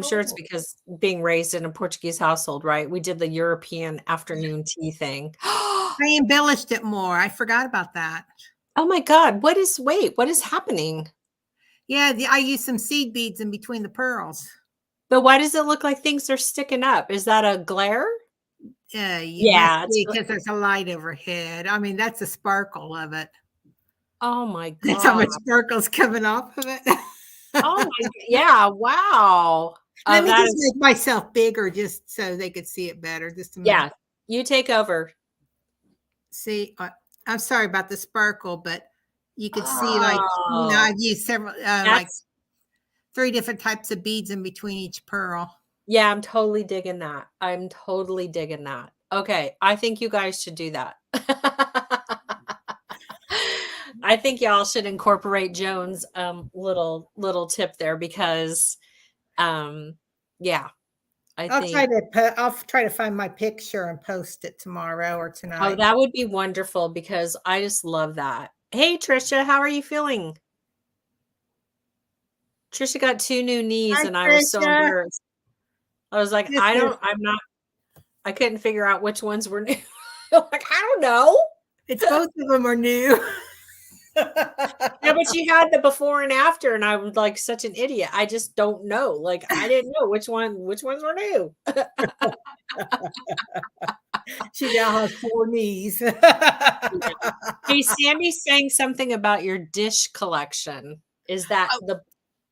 sure it's because being raised in a Portuguese household, right? We did the European afternoon tea thing. I embellished it more. I forgot about that. Oh my God. What is happening? Yeah, I used some seed beads in between the pearls. But why does it look like things are sticking up? Is that a glare? Yeah, because there's a light overhead. I mean, that's the sparkle of it. Oh my God. That's how much sparkle's coming off of it. Oh my, yeah, wow. Let me just make myself bigger just so they could see it better. Just a minute. Yeah, you take over. See, I'm sorry about the sparkle, but you could see, like, you know, I've used several, like 3 different types of beads in between each pearl. Yeah, I'm totally digging that. I'm totally digging that. Okay, I think you guys should do that. I think y'all should incorporate Joan's little tip there because Yeah, I I'll try think. to I'll try to find my picture and post it tomorrow or Oh, tonight. that would be wonderful because I just love that. Hey, Trisha, how are you feeling? Trisha got 2 new knees Hi, and I was so Tricia. embarrassed. I was like, This is I couldn't figure out which ones were new. Like, I don't know. it's both of them are new. Yeah, but she had the before and after, and I was like such an idiot. I just don't know. Like, I didn't know which ones were new. She now has 4 knees. Yeah. Hey, Sandy's saying something about your dish collection. Is that Oh, the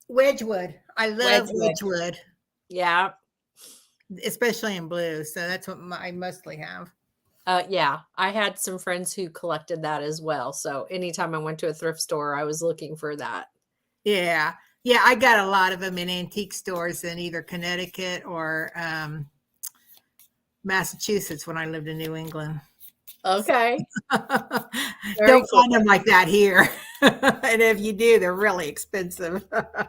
Wedgwood. I love Wedgwood? Wedgwood, Yeah. especially in blue. So that's what I mostly have. Yeah, I had some friends who collected that as well. So anytime I went to a thrift store, I was looking for that. Yeah. Yeah, I got a lot of them in antique stores in either Connecticut or Massachusetts when I lived in New England. Okay. Very Don't cool. find them like that here. And if you do, they're really expensive.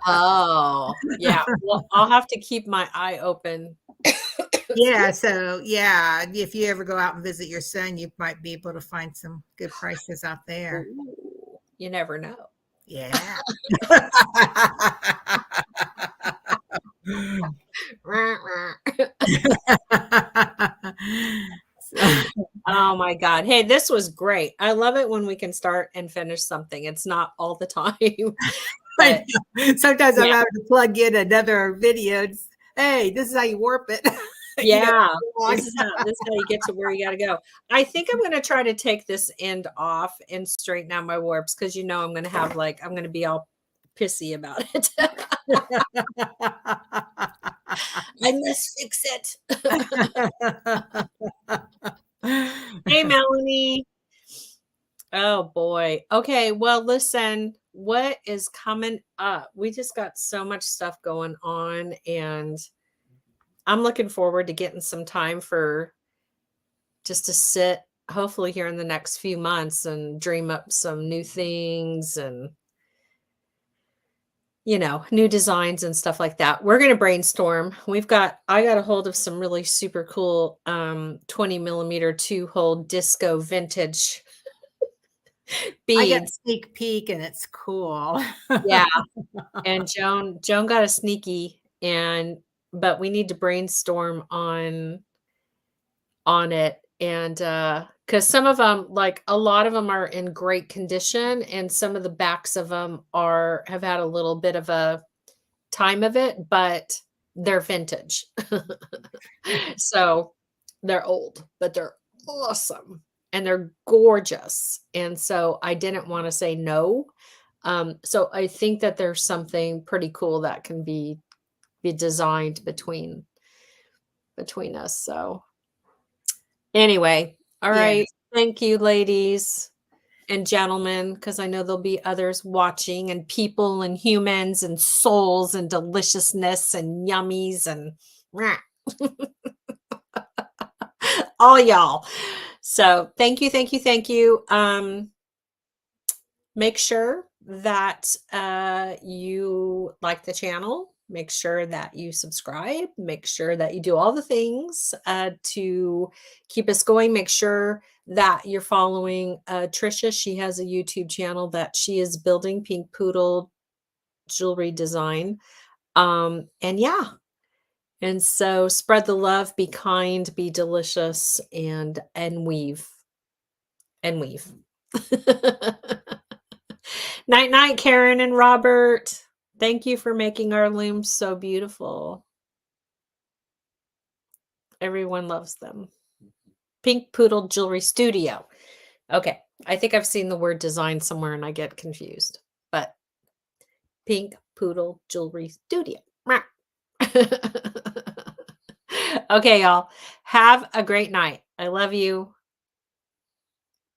Oh, yeah. Well, I'll have to keep my eye open. Yeah, so yeah, if you ever go out and visit your son, you might be able to find some good prices out there. Ooh, you never know. Yeah. So, Oh my God. Hey, this was great. I love it when we can start and finish something. It's not all the time, I but know. Sometimes I'm yeah, having to plug in another video. Hey, this is how you warp it. You know, yeah. log. This is how you get to where you got to go. I think I'm going to try to take this end off and straighten out my warps because I'm going to have I'm going to be all pissy about it. I must fix it. Hey, Melanie. Oh boy. Okay, well, listen, what is coming up? We just got so much stuff going on, and I'm looking forward to getting some time for just to sit, hopefully here in the next few months and dream up some new things and new designs and stuff like that. We're going to brainstorm. I got a hold of some really super cool 20 millimeter 2-hole disco vintage I got a beads. sneak peek and it's cool. Yeah. And Joan got a sneaky, but we need to brainstorm on it, and because some of them, like a lot of them, are in great condition, and some of the backs of them have had a little bit of a time of it, but they're vintage. So they're old, but they're awesome and they're gorgeous. And so I didn't want to say no. So I think that there's something pretty cool that can be designed between us. So anyway, all Yeah. right. Thank you, ladies and gentlemen, because I know there'll be others watching, and people and humans and souls and deliciousness and yummies and all y'all. So thank you, thank you, thank you. Make sure that you like the channel. Make sure that you subscribe. Make sure that you do all the things to keep us going. Make sure that you're following Trisha. She has a YouTube channel that she is building, Pink Poodle Jewelry Design. And yeah. And so spread the love, be kind, be delicious, and weave. And weave. Night, night, Karen and Robert. Thank you for making our looms so beautiful. Everyone loves them. Pink Poodle Jewelry Studio. Okay, I think I've seen the word design somewhere and I get confused. But Pink Poodle Jewelry Studio. Okay, y'all. Have a great night. I love you.